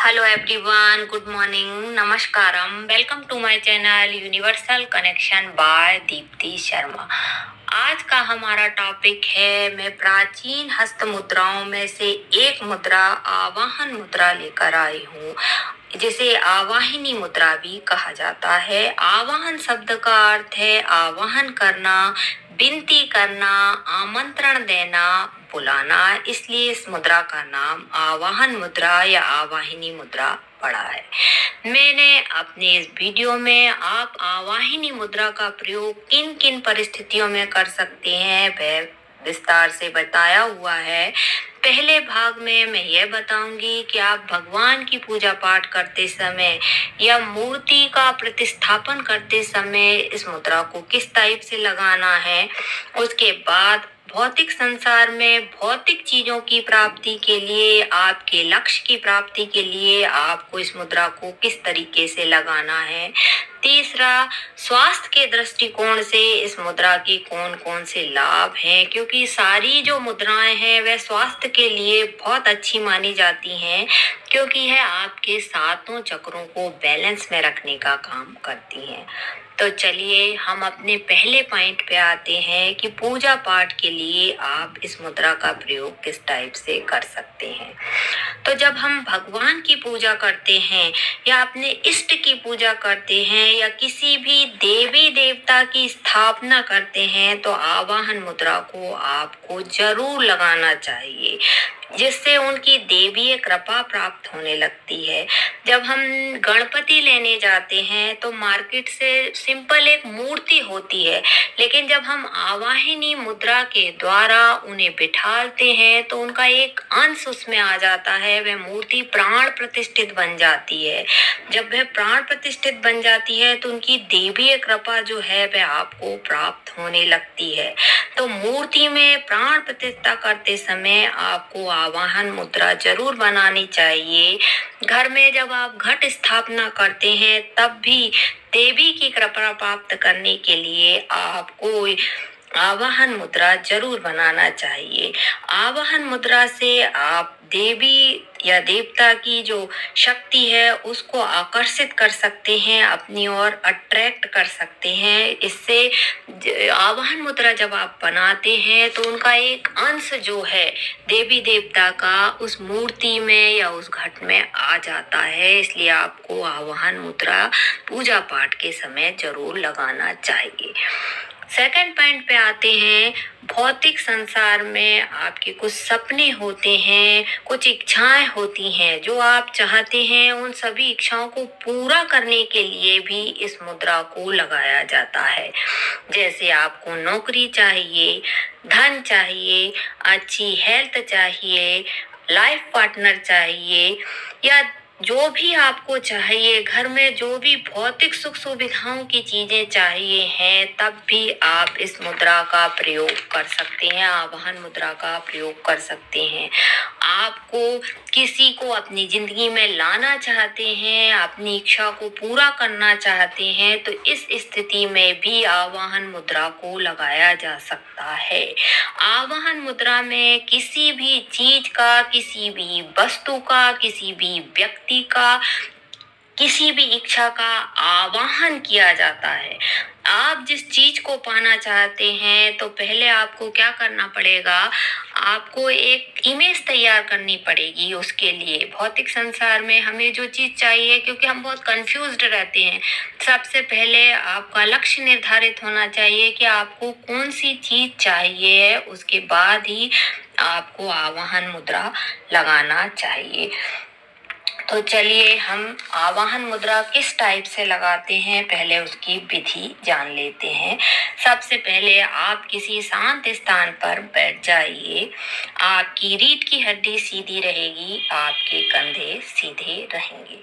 Hello everyone, good morning, नमस्कारम, welcome to my channel universal connection by Deepti Sharma. आज का हमारा टॉपिक है, मैं प्राचीन हस्त मुद्राओं में से एक मुद्रा आवाहन मुद्रा लेकर आई हूँ, जिसे आवाहिनी मुद्रा भी कहा जाता है। आवाहन शब्द का अर्थ है आवाहन करना, विनती करना, आमंत्रण देना, बुलाना। इसलिए इस मुद्रा का नाम आवाहन मुद्रा या आवाहिनी मुद्रा पड़ा है। मैंने अपने इस वीडियो में आप आवाहिनी मुद्रा का प्रयोग किन किन परिस्थितियों में कर सकते हैं वह विस्तार से बताया हुआ है। पहले भाग में मैं यह बताऊंगी कि आप भगवान की पूजा पाठ करते समय या मूर्ति का प्रतिस्थापन करते समय इस मुद्रा को किस टाइप से लगाना है। उसके बाद भौतिक संसार में भौतिक चीजों की प्राप्ति के लिए, आपके लक्ष्य की प्राप्ति के लिए आपको इस मुद्रा को किस तरीके से लगाना है। तीसरा, स्वास्थ्य के दृष्टिकोण से इस मुद्रा के कौन कौन से लाभ हैं, क्योंकि सारी जो मुद्राएं हैं वह स्वास्थ्य के लिए बहुत अच्छी मानी जाती हैं, क्योंकि यह आपके सातों चक्रों को बैलेंस में रखने का काम करती हैं। तो चलिए हम अपने पहले पॉइंट पे आते हैं कि पूजा पाठ के लिए आप इस मुद्रा का प्रयोग किस टाइप से कर सकते हैं। तो जब हम भगवान की पूजा करते हैं या अपने इष्ट की पूजा करते हैं या किसी भी देवी देवता की स्थापना करते हैं तो आवाहन मुद्रा को आपको जरूर लगाना चाहिए, जिससे उनकी देवीय कृपा प्राप्त होने लगती है। जब हम गणपति लेने जाते हैं तो मार्केट से सिंपल एक मूर्ति होती है, लेकिन जब हम आवाहिनी मुद्रा के द्वारा उन्हें बिठाते हैं तो उनका एक अंश उसमें आ जाता है, वह मूर्ति प्राण प्रतिष्ठित बन जाती है। जब वह प्राण प्रतिष्ठित बन जाती है तो उनकी देवीय कृपा जो है वह आपको प्राप्त होने लगती है। तो मूर्ति में प्राण प्रतिष्ठा करते समय आपको आवाहन मुद्रा जरूर बनानी चाहिए। घर में जब आप घट स्थापना करते हैं तब भी देवी की कृपा प्राप्त करने के लिए आपको आवाहन मुद्रा जरूर बनाना चाहिए। आवाहन मुद्रा से आप देवी या देवता की जो शक्ति है उसको आकर्षित कर सकते हैं, अपनी ओर अट्रैक्ट कर सकते हैं। इससे आवाहन मुद्रा जब आप बनाते हैं तो उनका एक अंश जो है देवी देवता का उस मूर्ति में या उस घट में आ जाता है। इसलिए आपको आवाहन मुद्रा पूजा पाठ के समय जरूर लगाना चाहिए। सेकंड पॉइंट पे आते हैं, भौतिक संसार में आपके कुछ सपने होते हैं, कुछ इच्छाएं होती हैं जो आप चाहते हैं। उन सभी इच्छाओं को पूरा करने के लिए भी इस मुद्रा को लगाया जाता है। जैसे आपको नौकरी चाहिए, धन चाहिए, अच्छी हेल्थ चाहिए, लाइफ पार्टनर चाहिए, या जो भी आपको चाहिए, घर में जो भी भौतिक सुख सुविधाओं की चीजें चाहिए हैं, तब भी आप इस मुद्रा का प्रयोग कर सकते हैं, आवाहन मुद्रा का प्रयोग कर सकते हैं। आपको किसी को अपनी जिंदगी में लाना चाहते हैं, अपनी इच्छा को पूरा करना चाहते हैं, तो इस स्थिति में भी आवाहन मुद्रा को लगाया जा सकता है। आवाहन मुद्रा में किसी भी चीज का, किसी भी वस्तु का, किसी भी व्यक्ति का, किसी भी इच्छा का आवाहन किया जाता है। आप जिस चीज को पाना चाहते हैं तो पहले आपको क्या करना पड़ेगा, आपको एक इमेज तैयार करनी पड़ेगी। उसके लिए भौतिक संसार में हमें जो चीज चाहिए, क्योंकि हम बहुत कंफ्यूज्ड रहते हैं, सबसे पहले आपका लक्ष्य निर्धारित होना चाहिए कि आपको कौन सी चीज चाहिए, उसके बाद ही आपको आवाहन मुद्रा लगाना चाहिए। तो चलिए हम आवाहन मुद्रा किस टाइप से लगाते हैं, पहले उसकी विधि जान लेते हैं। सबसे पहले आप किसी शांत स्थान पर बैठ जाइए। आपकी रीढ़ की हड्डी सीधी रहेगी, आपके कंधे सीधे रहेंगे।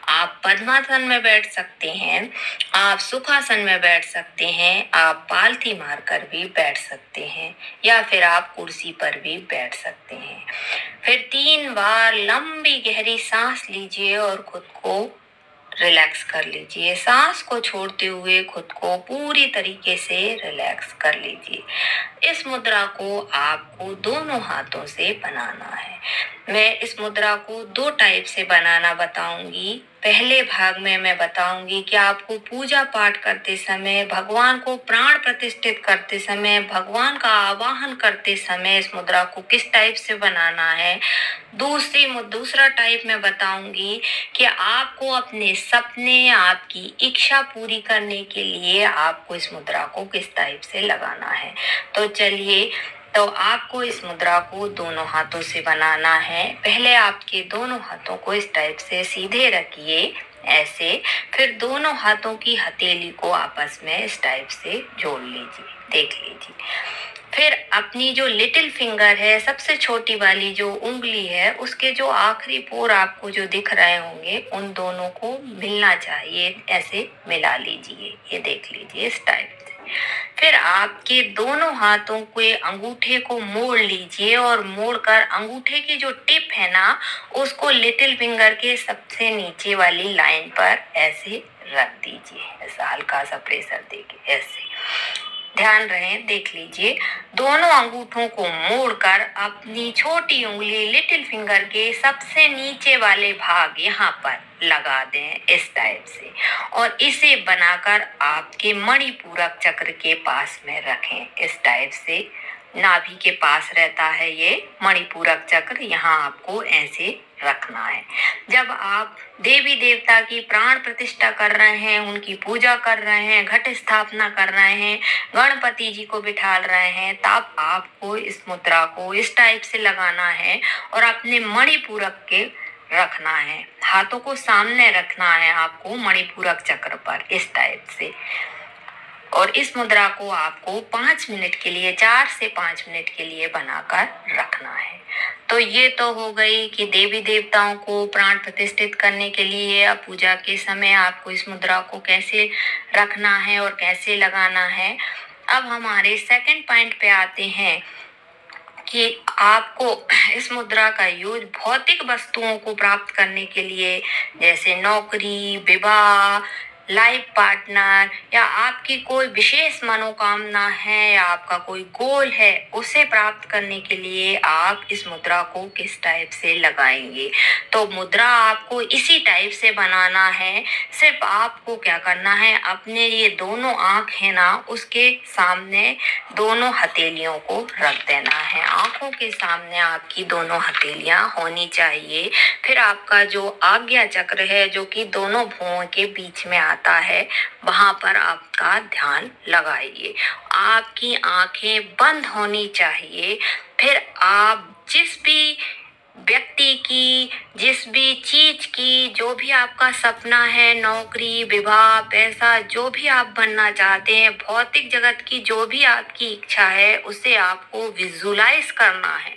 आप पद्मासन में बैठ सकते हैं, आप सुखासन में बैठ सकते हैं, आप पालथी मारकर भी बैठ सकते हैं, या फिर आप कुर्सी पर भी बैठ सकते हैं। फिर 3 बार लंबी गहरी सांस लीजिए और खुद को रिलैक्स कर लीजिए। सांस को छोड़ते हुए खुद को पूरी तरीके से रिलैक्स कर लीजिए। इस मुद्रा को आपको दोनों हाथों से बनाना है। मैं इस मुद्रा को 2 टाइप से बनाना बताऊंगी। पहले भाग में मैं बताऊंगी कि आपको पूजा पाठ करते समय, भगवान को प्राण प्रतिष्ठित करते समय, भगवान का आवाहन करते समय इस मुद्रा को किस टाइप से बनाना है। दूसरा टाइप मैं बताऊंगी कि आपको अपने सपने, आपकी इच्छा पूरी करने के लिए आपको इस मुद्रा को किस टाइप से लगाना है। तो चलिए, तो आपको इस मुद्रा को दोनों हाथों से बनाना है। पहले आपके दोनों हाथों को इस टाइप से सीधे रखिए, ऐसे। फिर दोनों हाथों की हथेली को आपस में इस टाइप से जोड़ लीजिए, देख लीजिए। फिर अपनी जो लिटिल फिंगर है, सबसे छोटी वाली जो उंगली है, उसके जो आखिरी पोर आपको जो दिख रहे होंगे, उन दोनों को मिलना चाहिए, ऐसे मिला लीजिए, ये देख लीजिए इस टाइप से। फिर आपके दोनों हाथों के अंगूठे को मोड़ लीजिए और मोड़कर अंगूठे की जो टिप है ना, उसको लिटिल फिंगर के सबसे नीचे वाली लाइन पर ऐसे रख दीजिए, ऐसा हल्का सा प्रेशर देके, ऐसे। ध्यान रहे, देख लीजिए। दोनों अंगूठों को मोड़कर अपनी छोटी उंगली लिटिल फिंगर के सबसे नीचे वाले भाग यहाँ पर लगा दें, इस टाइप से। और इसे बनाकर आपके मणिपूरक चक्र के पास में रखें, इस टाइप से। नाभि के पास रहता है ये मणिपूरक चक्र, यहाँ आपको ऐसे रखना है। जब आप देवी देवता की प्राण प्रतिष्ठा कर रहे हैं, उनकी पूजा कर रहे हैं, घट स्थापना कर रहे हैं, गणपति जी को बिठाल रहे हैं, तब आपको इस मुद्रा को इस टाइप से लगाना है और अपने मणिपूरक के रखना है। हाथों को सामने रखना है आपको मणिपूरक चक्र पर, इस टाइप से। और इस मुद्रा को आपको 5 मिनट के लिए, 4 से 5 मिनट के लिए बनाकर रखना है। तो ये तो हो गई कि देवी देवताओं को प्राण प्रतिष्ठित करने के लिए या पूजा के समय आपको इस मुद्रा को कैसे रखना है और कैसे लगाना है। अब हमारे सेकंड पॉइंट पे आते हैं कि आपको इस मुद्रा का यूज भौतिक वस्तुओं को प्राप्त करने के लिए, जैसे नौकरी, विवाह, लाइफ पार्टनर, या आपकी कोई विशेष मनोकामना है या आपका कोई गोल है, उसे प्राप्त करने के लिए आप इस मुद्रा को किस टाइप से लगाएंगे। तो मुद्रा आपको इसी टाइप से बनाना है। सिर्फ आपको क्या करना है, अपने ये दोनों आंख है ना, उसके सामने दोनों हथेलियों को रख देना है। आंखों के सामने आपकी दोनों हथेलियां होनी चाहिए। फिर आपका जो आज्ञा चक्र है, जो कि दोनों भुवों के बीच में आता है, वहां पर आपका ध्यान लगाइए। आपकी आंखें बंद होनी चाहिए। फिर आप जिस भी व्यक्ति की, जिस भी चीज की, जो भी आपका सपना है, नौकरी, विवाह, पैसा, जो भी आप बनना चाहते हैं, भौतिक जगत की जो भी आपकी इच्छा है, उसे आपको विजुलाइज करना है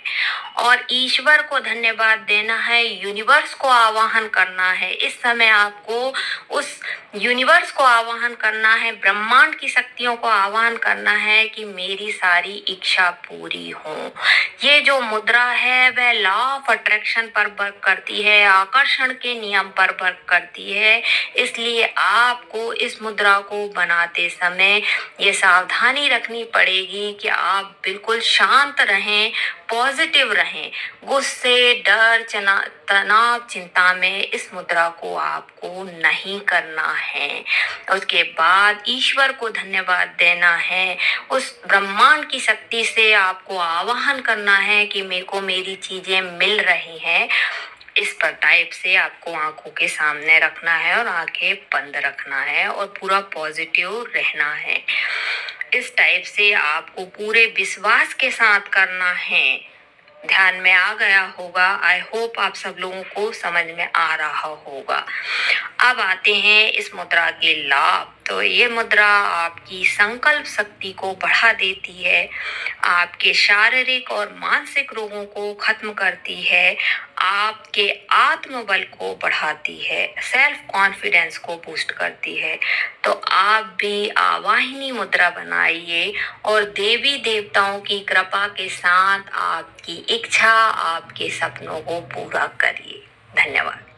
और ईश्वर को धन्यवाद देना है, यूनिवर्स को आवाहन करना है। इस समय आपको उस यूनिवर्स को आवाहन करना है, ब्रह्मांड की शक्तियों को आवाहन करना है कि मेरी सारी इच्छा पूरी हो। ये जो मुद्रा है वह लॉ ऑफ अट्रैक्शन पर वर्क करती है, आकर्षण के नियम पर वर्क करती है। इसलिए आपको इस मुद्रा को बनाते समय ये सावधानी रखनी पड़ेगी कि आप बिल्कुल शांत रहें, पॉजिटिव रहें। गुस्से, डर, तनाव, चिंता में इस मुद्रा को आपको नहीं करना है। उसके बाद ईश्वर को धन्यवाद देना है, उस ब्रह्मांड की शक्ति से आपको आवाहन करना है कि मेरे को मेरी चीजें मिल रही हैं। इस पर टाइप से आपको आंखों के सामने रखना है और आंखें बंद रखना है और पूरा पॉजिटिव रहना है। इस टाइप से आपको पूरे विश्वास के साथ करना है। ध्यान में आ गया होगा। आई होप आप सब लोगों को समझ में आ रहा होगा। अब आते हैं इस मुद्रा के लाभ। तो ये मुद्रा आपकी संकल्प शक्ति को बढ़ा देती है, आपके शारीरिक और मानसिक रोगों को खत्म करती है, आपके आत्मबल को बढ़ाती है, सेल्फ कॉन्फिडेंस को बूस्ट करती है। तो आप भी आवाहिनी मुद्रा बनाइए और देवी देवताओं की कृपा के साथ आपकी इच्छा, आपके सपनों को पूरा करिए। धन्यवाद।